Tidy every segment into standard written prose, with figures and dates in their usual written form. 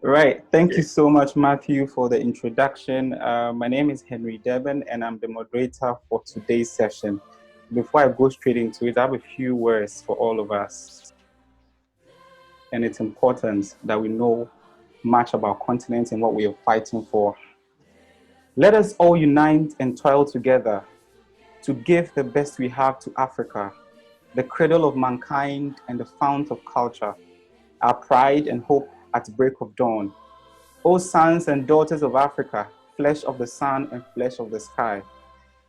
Right. Thank you so much, Matthew, for the introduction. My name is Henry Deben, and I'm the moderator for today's session. Before I go straight into it, I have a few words for all of us. And it's important that we know much about continents and what we are fighting for. Let us all unite and toil together to give the best we have to Africa, the cradle of mankind and the fount of culture, our pride and hope at break of dawn. O sons and daughters of Africa, flesh of the sun and flesh of the sky,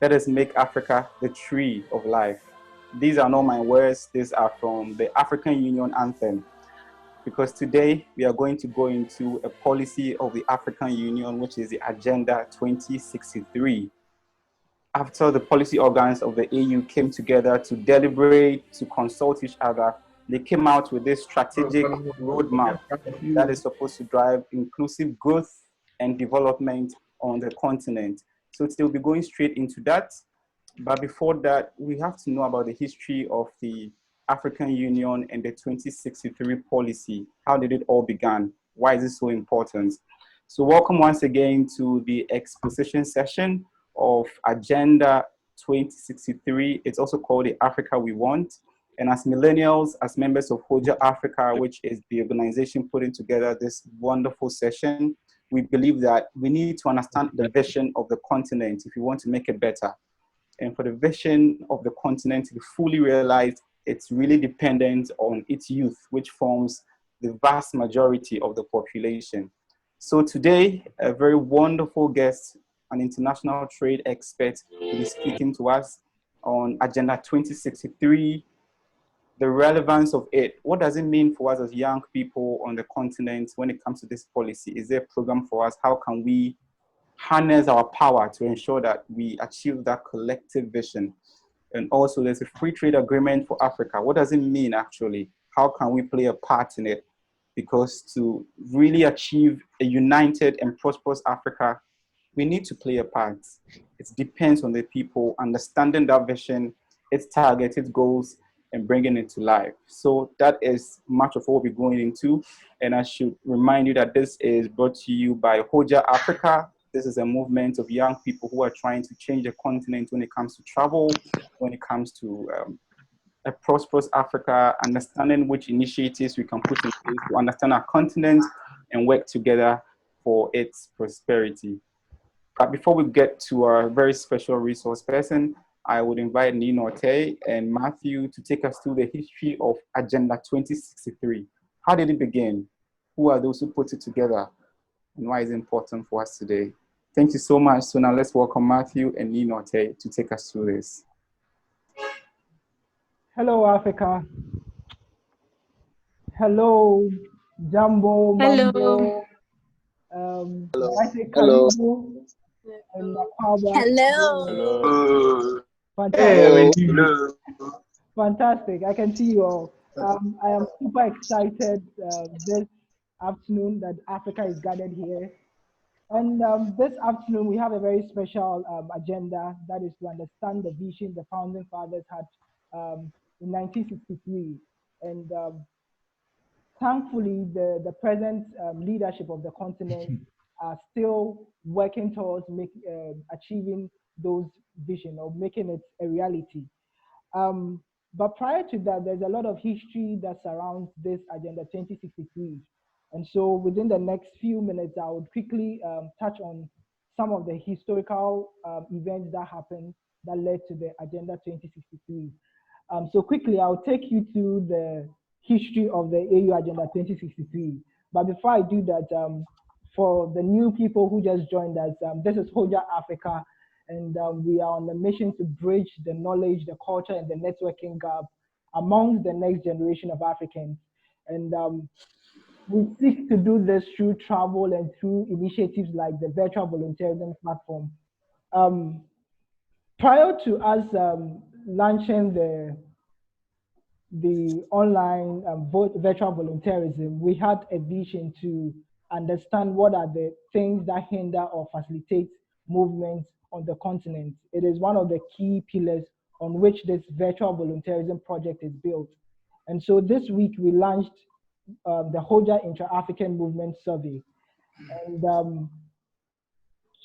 let us make Africa the tree of life. These are not my words, these are from the African Union anthem. Because today we are going to go into a policy of the African Union, which is the Agenda 2063. After the policy organs of the AU came together to deliberate, to consult each other, they came out with this strategic roadmap that is supposed to drive inclusive growth and development on the continent. So today we'll be going straight into that. But before that, we have to know about the history of the African Union and the 2063 policy. How did it all begin? Why is it so important? So welcome once again to the exposition session of Agenda 2063. It's also called the Africa We Want. And as millennials, as members of Hojja Africa, which is the organization putting together this wonderful session, we believe that we need to understand the vision of the continent if we want to make it better. And for the vision of the continent to be fully realized, it's really dependent on its youth, which forms the vast majority of the population. So today, a very wonderful guest, an international trade expert, will be speaking to us on Agenda 2063, the relevance of it. What does it mean for us as young people on the continent when it comes to this policy? Is there a program for us? How can we harness our power to ensure that we achieve that collective vision? And also there's a free trade agreement for Africa. What does it mean actually? How can we play a part in it? Because to really achieve a united and prosperous Africa, we need to play a part. It depends on the people understanding that vision, its target, its goals, and bringing it to life. So that is much of what we're going into. And I should remind you that this is brought to you by Hojja Africa. This is a movement of young people who are trying to change the continent when it comes to travel, when it comes to a prosperous Africa, understanding which initiatives we can put in place to understand our continent and work together for its prosperity. But before we get to our very special resource person, I would invite Ninote and Matthew to take us through the history of Agenda 2063. How did it begin? Who are those who put it together? And why is it important for us today? Thank you so much. So now let's welcome Matthew and Ninote to take us through this. Hello, Africa. Hello, Jambo, Hello. Mambo. Hello. I say Karibu and Makwaba. Hello. Hello. Fantastic. Hello. Fantastic. I can see you all. I am super excited this afternoon that Africa is gathered here. And this afternoon, we have a very special agenda that is to understand the vision the founding fathers had in 1963. And thankfully, the present leadership of the continent are still working towards achieving those vision or making it a reality. But prior to that, there's a lot of history that surrounds this Agenda 2063. And so within the next few minutes, I would quickly touch on some of the historical events that happened that led to the Agenda 2063. So quickly, I'll take you to the history of the AU Agenda 2063. But before I do that, for the new people who just joined us, this is Hojja Africa, and we are on a mission to bridge the knowledge, the culture, and the networking gap amongst the next generation of Africans. And we seek to do this through travel and through initiatives like the Virtual Volunteerism platform. Prior to us launching the online virtual volunteerism, we had a vision to understand what are the things that hinder or facilitate movements on the continent. It is one of the key pillars on which this Virtual Volunteerism Project is built. And so this week we launched the Hojja Intra-African Movement Survey. And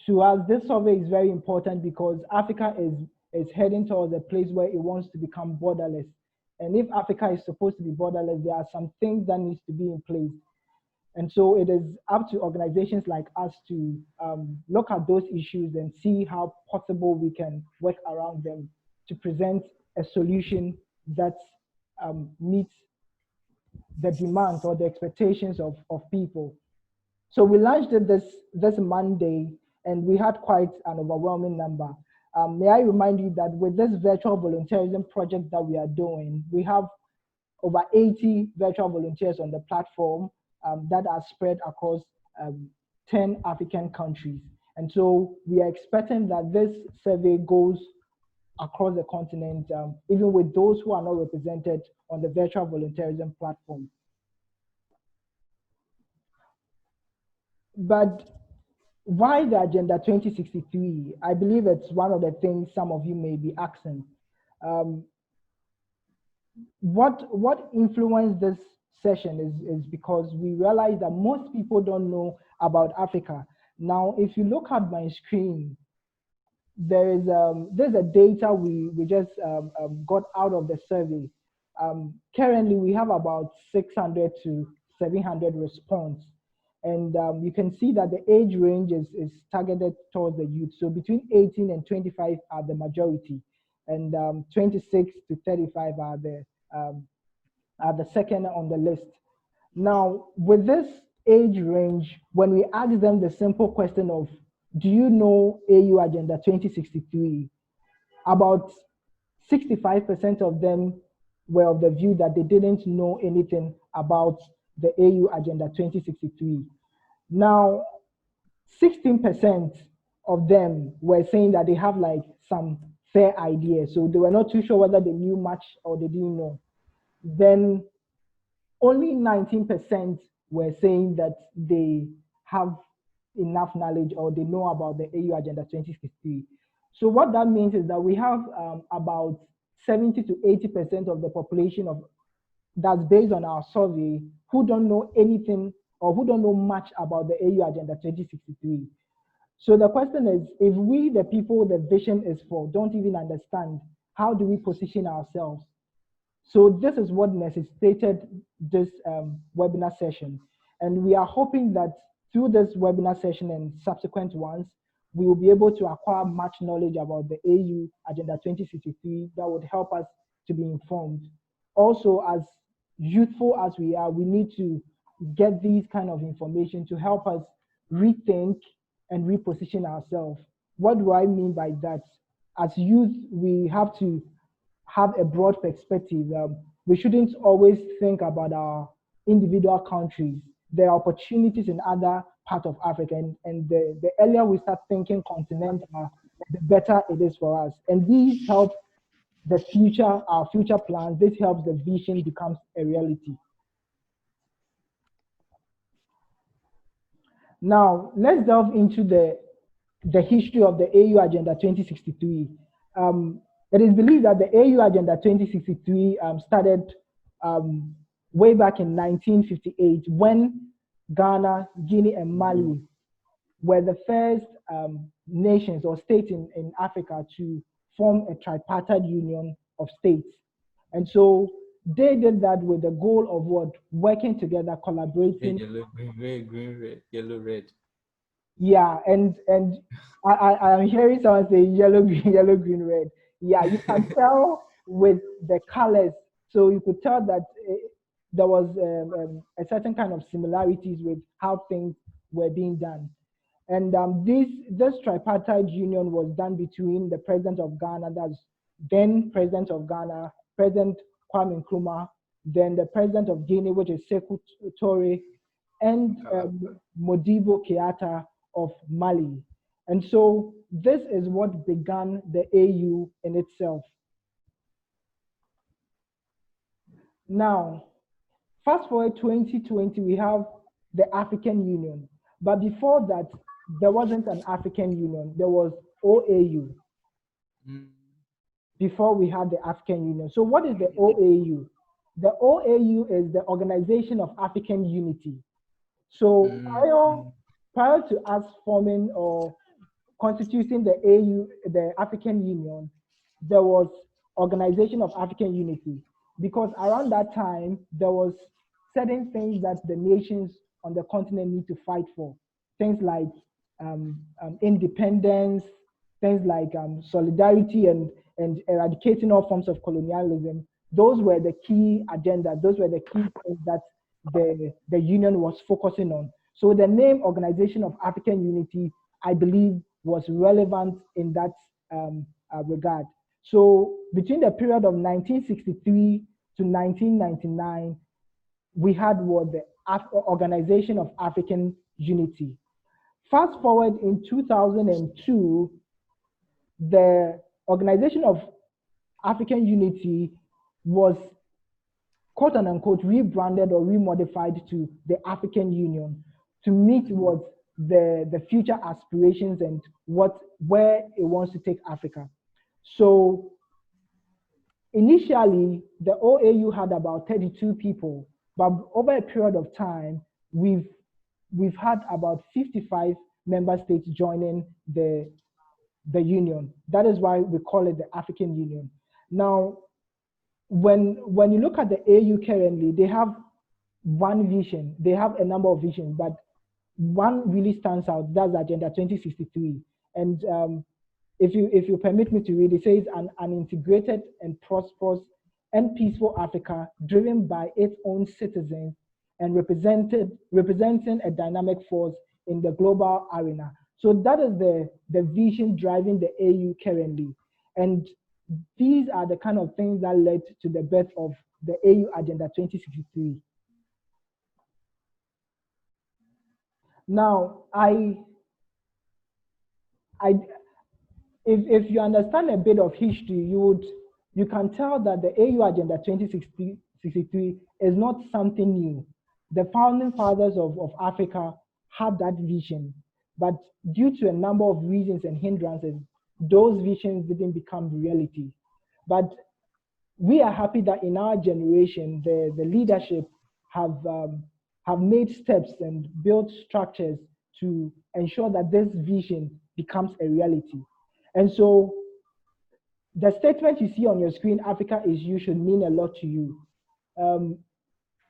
to us, this survey is very important because Africa is heading towards a place where it wants to become borderless. And if Africa is supposed to be borderless, there are some things that needs to be in place. And so it is up to organizations like us to look at those issues and see how possible we can work around them to present a solution that meets the demands or the expectations of people. So we launched it this Monday, and we had quite an overwhelming number. May I remind you that with this virtual volunteerism project that we are doing, we have over 80 virtual volunteers on the platform that are spread across 10 African countries. And so we are expecting that this survey goes across the continent, even with those who are not represented on the virtual volunteerism platform. But why the Agenda 2063? I believe it's one of the things some of you may be asking. What influenced this session is because we realize that most people don't know about Africa. Now, if you look at my screen, there's a data we just got out of the survey. Currently, we have about 600 to 700 response. And you can see that the age range is targeted towards the youth. So between 18 and 25 are the majority, and 26 to 35 are the second on the list. Now, with this age range, when we ask them the simple question of, do you know AU Agenda 2063? About 65% of them were of the view that they didn't know anything about the AU Agenda 2063. Now, 16% of them were saying that they have like some fair idea. So they were not too sure whether they knew much or they didn't know. Then only 19% were saying that they have enough knowledge or they know about the AU Agenda 2063. So what that means is that we have about 70 to 80% of the population that's based on our survey who don't know anything or who don't know much about the AU Agenda 2063. So the question is, if we, the people the vision is for, don't even understand, how do we position ourselves? So this is what necessitated this webinar session. And we are hoping that through this webinar session and subsequent ones, we will be able to acquire much knowledge about the AU Agenda 2063 that would help us to be informed. Also, as youthful as we are, we need to get these kind of information to help us rethink and reposition ourselves. What do I mean by that? As youth, we have to have a broad perspective. We shouldn't always think about our individual countries. There are opportunities in other parts of Africa, and the earlier we start thinking continental, the better it is for us. And these help the future, our future plans. This helps the vision becomes a reality. Now, let's delve into the history of the AU Agenda 2063. It is believed that the AU Agenda 2063 started way back in 1958 when Ghana, Guinea, and Mali were the first nations or states in Africa to form a tripartite union of states. And so they did that with the goal of what? Working together, collaborating. Yellow, green, red, green, red, yellow, red. Yeah, and I am hearing someone say yellow, green, red. Yeah, you can tell with the colors. So you could tell that there was a certain kind of similarities with how things were being done. And this tripartite union was done between the president of Ghana, that's then president of Ghana, President Kwame Nkrumah, then the president of Guinea, which is Sekou Toure, and Modibo Keïta of Mali. And so this is what began the AU in itself. Now, fast forward 2020, we have the African Union. But before that, there wasn't an African Union, there was OAU. Before we had the African Union. So what is the OAU? The OAU is the Organization of African Unity. So prior to us forming or constituting the AU, the African Union, there was Organization of African Unity, because around that time there was certain things that the nations on the continent need to fight for, things like independence, things like solidarity and eradicating all forms of colonialism. Those were the key agendas. Those were the key things that the union was focusing on. So the name Organization of African Unity, I believe, was relevant in that regard. So between the period of 1963 to 1999, we had what the Organization of African Unity. Fast forward in 2002, the Organization of African Unity was quote unquote rebranded or remodified to the African Union to meet what the future aspirations and where it wants to take Africa. So initially, the OAU had about 32 people, but over a period of time, we've had about 55 member states joining the union. That is why we call it the African Union. Now, when you look at the AU currently, they have one vision. They have a number of visions, but one really stands out. That's Agenda 2063. And if you permit me to read, it says an integrated and prosperous and peaceful Africa driven by its own citizens and representing a dynamic force in the global arena. So that is the vision driving the AU currently. And these are the kind of things that led to the birth of the AU Agenda 2063. Now, if you understand a bit of history, you can tell that the AU Agenda 2063 is not something new. The founding fathers of Africa had that vision, but due to a number of reasons and hindrances, those visions didn't become reality. But we are happy that in our generation, the leadership have made steps and built structures to ensure that this vision becomes a reality. And so the statement you see on your screen, Africa is you, should mean a lot to you.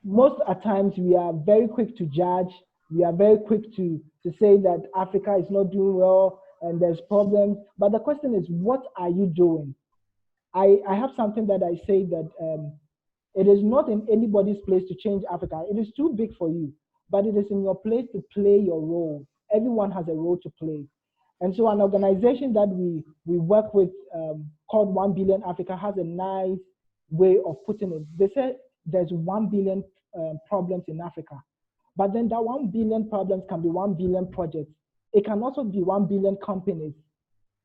Most at times we are very quick to judge. We are very quick to say that Africa is not doing well and there's problems. But the question is, what are you doing? I have something that I say that it is not in anybody's place to change Africa. It is too big for you, but it is in your place to play your role. Everyone has a role to play. And so an organization that we work with called 1 Billion Africa has a nice way of putting it. They say there's 1 billion problems in Africa, but then that 1 billion problems can be 1 billion projects. It can also be 1 billion companies.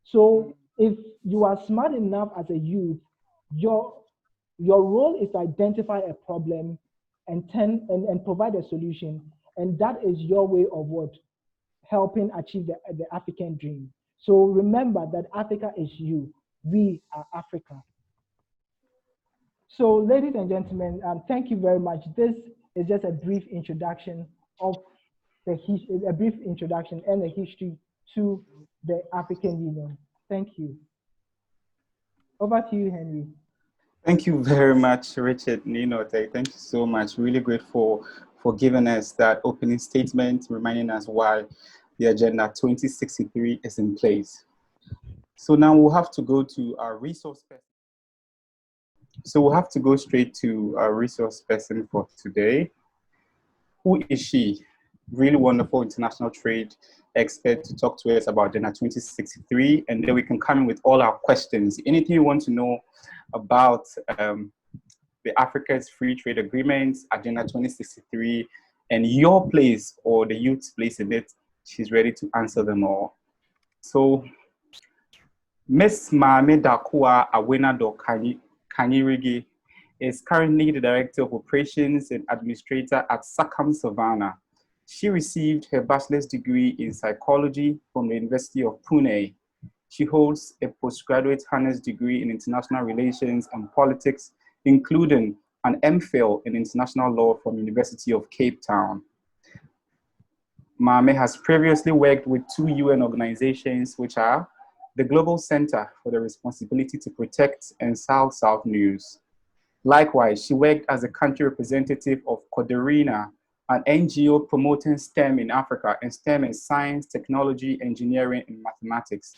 So if you are smart enough as a youth, your role is to identify a problem and provide a solution. And that is your way of what? Helping achieve the African dream. So remember that Africa is you. We are Africa. So ladies and gentlemen, thank you very much. This is just a brief introduction of a brief introduction and a history to the African Union. Thank you. Over to you, Henry. Thank you very much, Richard Ninote. Thank you so much. Really grateful for giving us that opening statement, reminding us why the Agenda 2063 is in place. So now we'll have to go to our resource person. So we'll have to go straight to our resource person for today. Who is she? Really wonderful international trade expert to talk to us about Agenda 2063, and then we can come in with all our questions. Anything you want to know about the Africa's Free Trade Agreement, Agenda 2063, and your place or the youth's place in it, she's ready to answer them all. So, Miss Maame Darkowa Awinador-Kanyirige is currently the Director of Operations and Administrator at SACAM Savannah. She received her bachelor's degree in psychology from the University of Pune. She holds a postgraduate honors degree in international relations and politics, including an MPhil in International Law from University of Cape Town. Maame has previously worked with 2 UN organizations, which are the Global Center for the Responsibility to Protect and South-South News. Likewise, she worked as a country representative of Coderina, an NGO promoting STEM in Africa, and STEM in science, technology, engineering, and mathematics.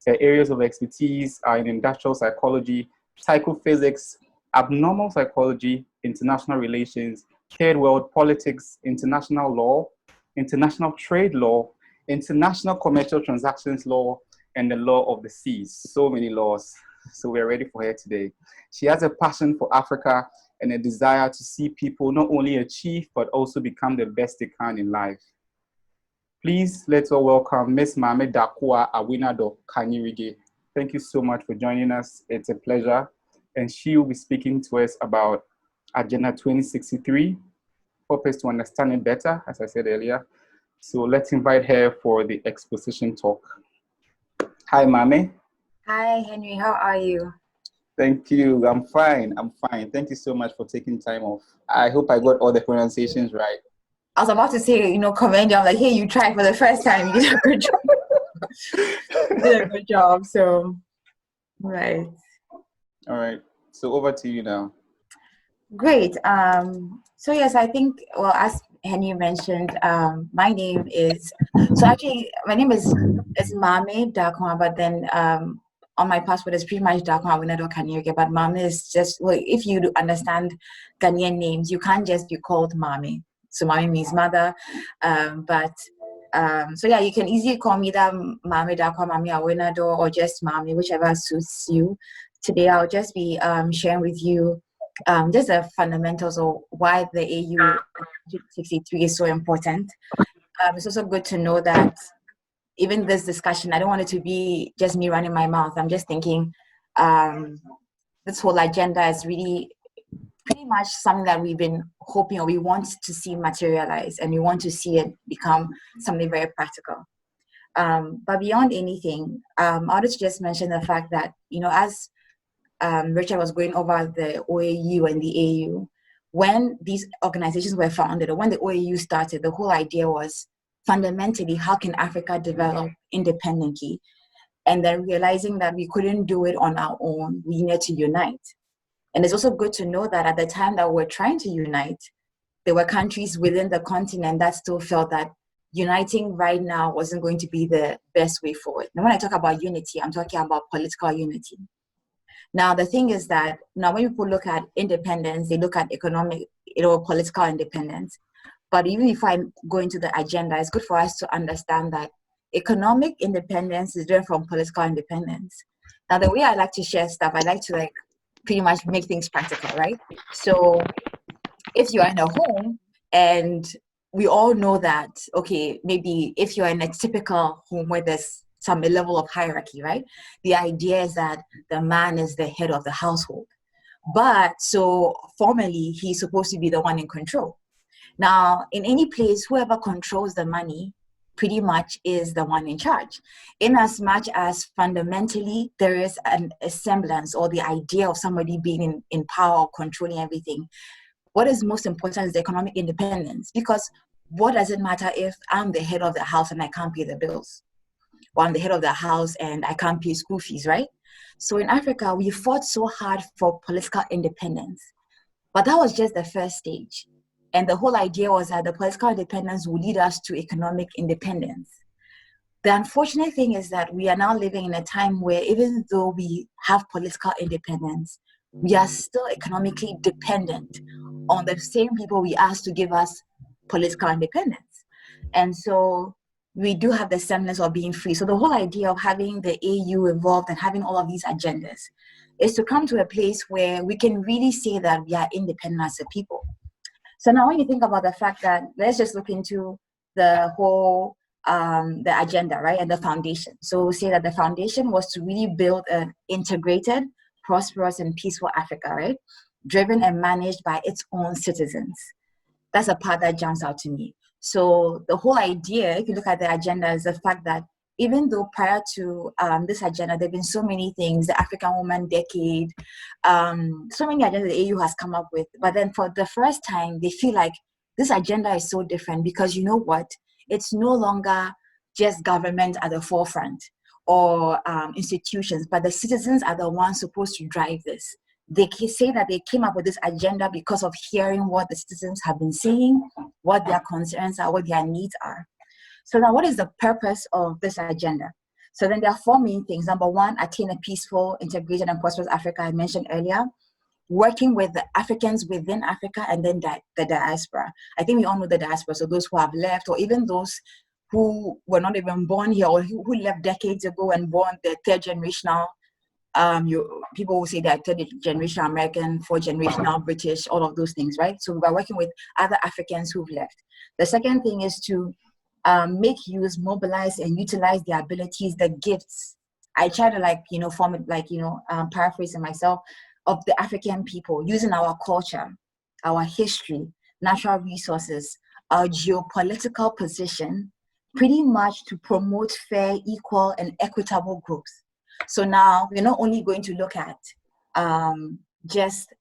Her areas of expertise are in industrial psychology, psychophysics, abnormal psychology, international relations, third world politics, international law, international trade law, international commercial transactions law, and the law of the seas. So many laws. So we're ready for her today. She has a passion for Africa and a desire to see people not only achieve, but also become the best they can in life. Please, let's all welcome Miss Maame Darkowa Awinador-Kanyirige. Thank you so much for joining us. It's a pleasure. And she will be speaking to us about Agenda 2063, purpose to understand it better, as I said earlier. So let's invite her for the exposition talk. Hi, Maame. Hi, Henry. How are you? Thank you. I'm fine. Thank you so much for taking time off. I hope I got all the pronunciations right. I was about to say, commend you. I'm like, hey, you tried for the first time. You did a good job. You did a good job. So, right. All right. So over to you now. Great. So yes, I think, well, as Henry mentioned, my name is Maame Darkowa, but then on my passport it's pretty much Darkowa Awinador-Kanyirige, but Maame is just, well, if you understand Ghanaian names, you can't just be called Maame. So Maame means mother, so yeah, you can easily call me that Maame Darkowa, Maame Awinador, or just Maame, whichever suits you. Today I'll just be sharing with you just the fundamentals of why the AU 63 is so important. It's also good to know that even this discussion, I don't want it to be just me running my mouth. I'm just thinking this whole agenda is really pretty much something that we've been hoping, or we want to see materialize, and we want to see it become something very practical. But beyond anything, I wanted to just mention the fact that, as Richard was going over the OAU and the AU, when these organizations were founded, or when the OAU started, the whole idea was fundamentally, how can Africa develop independently? And then realizing that we couldn't do it on our own, we needed to unite. And it's also good to know that at the time that we're trying to unite, there were countries within the continent that still felt that uniting right now wasn't going to be the best way forward. And when I talk about unity, I'm talking about political unity. Now, the thing is that now when people look at independence, they look at economic, political independence. But even if I go into the agenda, it's good for us to understand that economic independence is different from political independence. Now, the way I like to share stuff, I like to pretty much make things practical, right? So if you are in a home, and we all know that, okay, maybe if you're in a typical home where there's some level of hierarchy, right? The idea is that the man is the head of the household. But so formally, he's supposed to be the one in control. Now, in any place, whoever controls the money pretty much is the one in charge. In as much as fundamentally there is a semblance or the idea of somebody being in power or controlling everything, what is most important is the economic independence. Because what does it matter if I'm the head of the house and I can't pay the bills? Or I'm the head of the house and I can't pay school fees, right? So in Africa, we fought so hard for political independence. But that was just the first stage. And the whole idea was that the political independence would lead us to economic independence. The unfortunate thing is that we are now living in a time where even though we have political independence, we are still economically dependent on the same people we asked to give us political independence. And so we do have the semblance of being free. So the whole idea of having the AU involved and having all of these agendas is to come to a place where we can really say that we are independent as a people. So now when you think about the fact that, let's just look into the whole, the agenda, right, and the foundation. So we'll say that the foundation was to really build an integrated, prosperous, and peaceful Africa, right, driven and managed by its own citizens. That's a part that jumps out to me. So the whole idea, if you look at the agenda, is the fact that even though prior to this agenda, there have been so many things, the African Woman Decade, so many agendas the AU has come up with. But then for the first time, they feel like this agenda is so different because you know what? It's no longer just government at the forefront or institutions, but the citizens are the ones supposed to drive this. They say that they came up with this agenda because of hearing what the citizens have been saying, what their concerns are, what their needs are. So now what is the purpose of this agenda? So then there are 4 main things. Number 1, attain a peaceful, integrated, and prosperous Africa, I mentioned earlier. Working with the Africans within Africa and then the diaspora. I think we all know the diaspora, so those who have left or even those who were not even born here or who left decades ago and born the 3rd generational, people will say they're 3rd generational American, 4th generational British, all of those things, right? So we're working with other Africans who've left. The second thing is to make use, mobilize, and utilize their abilities, the gifts. I try to form it paraphrasing myself, of the African people, using our culture, our history, natural resources, our geopolitical position, pretty much to promote fair, equal, and equitable growth. So now we're not only going to look at just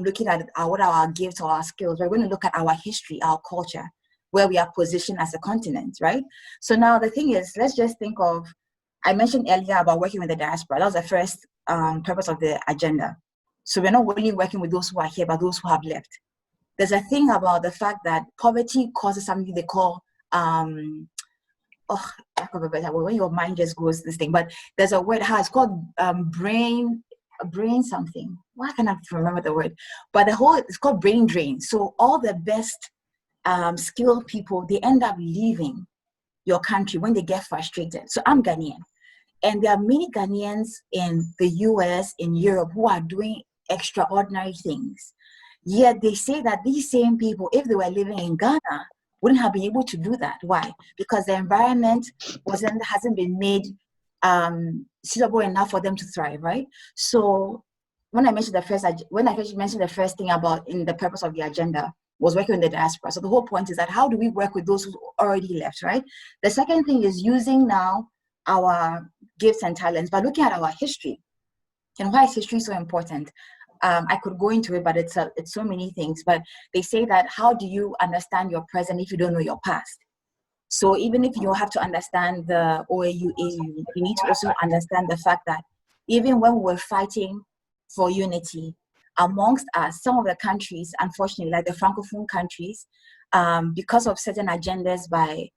looking at what are our gifts or our skills. We're going to look at our history, our culture, where we are positioned as a continent, right? So now the thing is, let's just think of, I mentioned earlier about working with the diaspora. That was the first purpose of the agenda. So we're not only working with those who are here, but those who have left. There's a thing about the fact that poverty causes something they call, when your mind just goes this thing, but there's a word, it's called brain something. Why can't I remember the word? But it's called brain drain. So all the best skilled people, they end up leaving your country when they get frustrated. So I'm Ghanaian, and there are many Ghanaians in the US, in Europe, who are doing extraordinary things. Yet they say that these same people, if they were living in Ghana, wouldn't have been able to do that. Why? Because the environment hasn't been made suitable enough for them to thrive, right? So when I mentioned the first thing about in the purpose of the agenda was working with the diaspora. So the whole point is that how do we work with those who already left, right? The second thing is using now our gifts and talents by looking at our history. And why is history so important? I could go into it, but it's so many things. But they say that how do you understand your present if you don't know your past? So even if you have to understand the OAU, AU, you need to also understand the fact that even when we were fighting for unity amongst us, some of the countries, unfortunately, like the Francophone countries, because of certain agendas by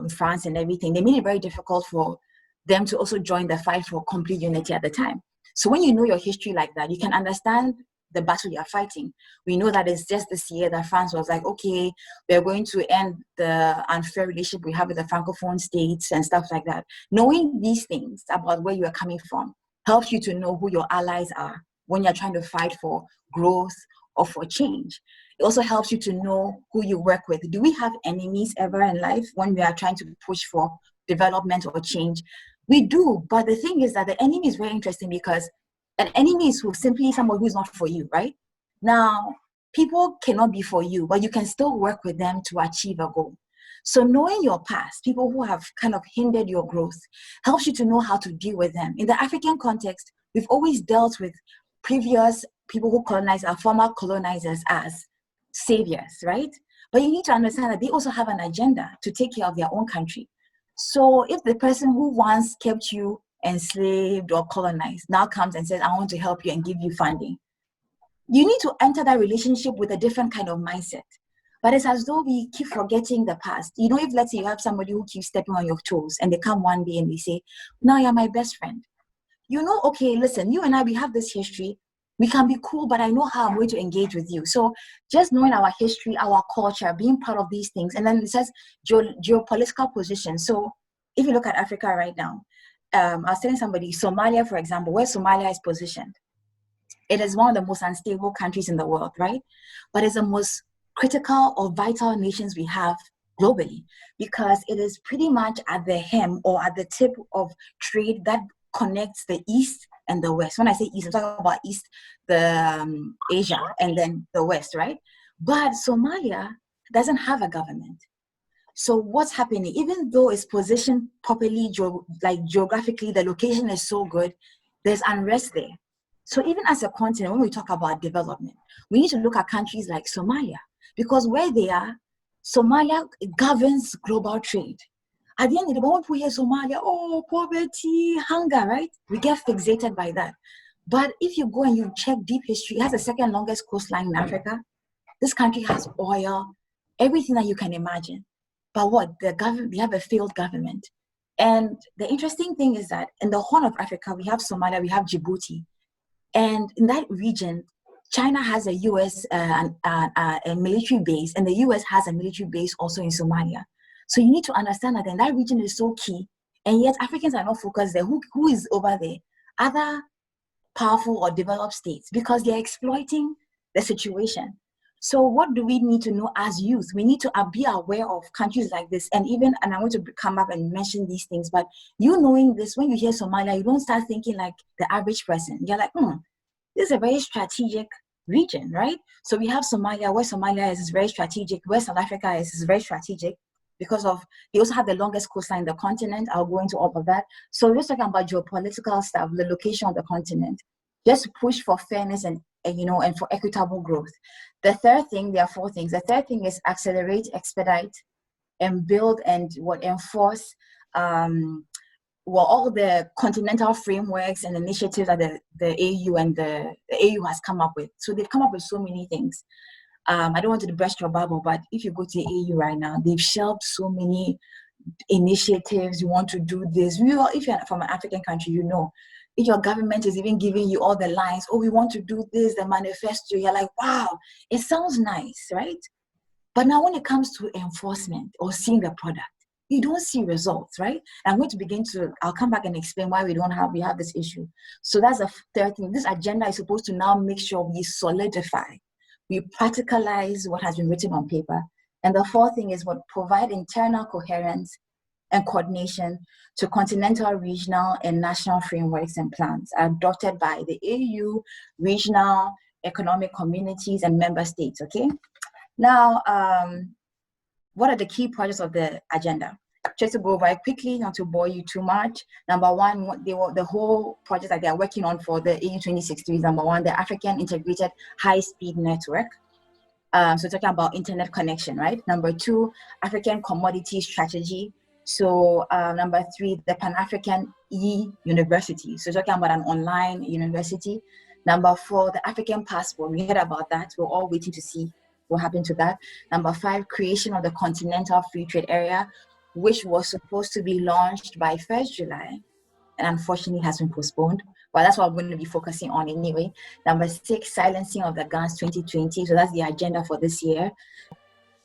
France and everything, they made it very difficult for them to also join the fight for complete unity at the time. So when you know your history like that, you can understand the battle you're fighting. We know that it's just this year that France was like, okay, we're going to end the unfair relationship we have with the Francophone states and stuff like that. Knowing these things about where you are coming from helps you to know who your allies are when you're trying to fight for growth or for change. It also helps you to know who you work with. Do we have enemies ever in life when we are trying to push for development or change? We do, but the thing is that the enemy is very interesting because an enemy is simply someone who's not for you, right? Now, people cannot be for you, but you can still work with them to achieve a goal. So knowing your past, people who have kind of hindered your growth, helps you to know how to deal with them. In the African context, we've always dealt with previous people who colonized, our former colonizers, as saviors, right? But you need to understand that they also have an agenda to take care of their own country. So if the person who once kept you enslaved or colonized now comes and says, I want to help you and give you funding, you need to enter that relationship with a different kind of mindset. But it's as though we keep forgetting the past. You know, if let's say you have somebody who keeps stepping on your toes and they come one day and they say, now you're my best friend. You know, okay, listen, you and I, we have this history. We can be cool, but I know how I'm going to engage with you. So just knowing our history, our culture, being part of these things. And then it says geopolitical position. So if you look at Africa right now, I was telling somebody, Somalia, for example, where Somalia is positioned, it is one of the most unstable countries in the world, right? But it's the most critical or vital nations we have globally because it is pretty much at the hem or at the tip of trade that connects the East and the West. When I say East, I'm talking about East, the Asia, and then the West, right? But Somalia doesn't have a government. So what's happening? Even though it's positioned properly, geographically, the location is so good, there's unrest there. So even as a continent, when we talk about development, we need to look at countries like Somalia, because where they are, Somalia governs global trade. At the end of the day, when we hear Somalia, oh, poverty, hunger, right? We get fixated by that. But if you go and you check deep history, it has the second longest coastline in Africa. This country has oil, everything that you can imagine. But what? They have a failed government. And the interesting thing is that in the Horn of Africa, we have Somalia, we have Djibouti. And in that region, China has a US a military base, and the US has a military base also in Somalia. So you need to understand that that region is so key, and yet Africans are not focused there. Who is over there? Other powerful or developed states, because they're exploiting the situation. So what do we need to know as youth? We need to be aware of countries like this. And I want to come up and mention these things, but you knowing this, when you hear Somalia, you don't start thinking like the average person. You're like, this is a very strategic region, right? So we have Somalia, where Somalia is very strategic, where South Africa is very strategic, because they also have the longest coastline in the continent. I'll go into all of that. So we're just talking about geopolitical stuff, the location of the continent, just to push for fairness and for equitable growth. The third thing, there are four things. The third thing is accelerate, expedite, and build and enforce all the continental frameworks and initiatives that the AU and the AU has come up with. So they've come up with so many things. I don't want to burst your bubble, but if you go to the AU right now, they've shelved so many initiatives. You want to do this. If you're from an African country, if your government is even giving you all the lines, oh, we want to do this, the manifesto, you're like, wow, it sounds nice, right? But now when it comes to enforcement or seeing the product, you don't see results, right? I'm going to I'll come back and explain why we have this issue. So that's the third thing. This agenda is supposed to now make sure we solidify, we practicalize what has been written on paper. And the fourth thing is provide internal coherence and coordination to continental, regional, and national frameworks and plans adopted by the AU, regional, economic communities, and member states, okay? Now, what are the key projects of the agenda? Just to go very quickly, not to bore you too much. Number one, the whole project that they are working on for the AU 2063 is number one, the African Integrated High-Speed Network. So talking about internet connection, right? Number two, African Commodity Strategy. So number three, the Pan-African E-University. So talking about an online university. Number four, the African Passport. We heard about that. We're all waiting to see what happened to that. Number five, creation of the Continental Free Trade Area, which was supposed to be launched by 1st July, and unfortunately has been postponed. But that's what I'm going to be focusing on anyway. Number six, silencing of the guns 2020. So that's the agenda for this year.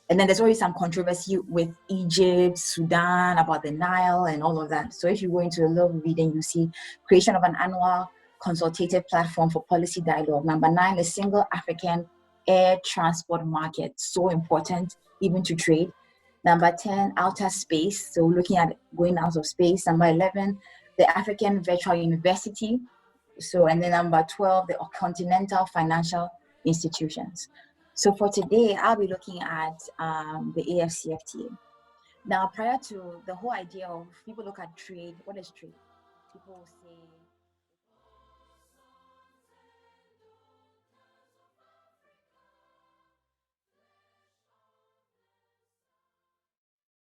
And then there's always some controversy with Egypt, Sudan, about the Nile and all of that. So if you go into a little reading, you see creation of an annual consultative platform for policy dialogue. Number nine, a single African air transport market. So important, even to trade. Number 10, outer space. So looking at going out of space. Number 11, the African Virtual University. So, and then number 12, the continental financial institutions. So for today, I'll be looking at the AFCFTA. Now, prior to the whole idea of people look at trade, what is trade? People will say,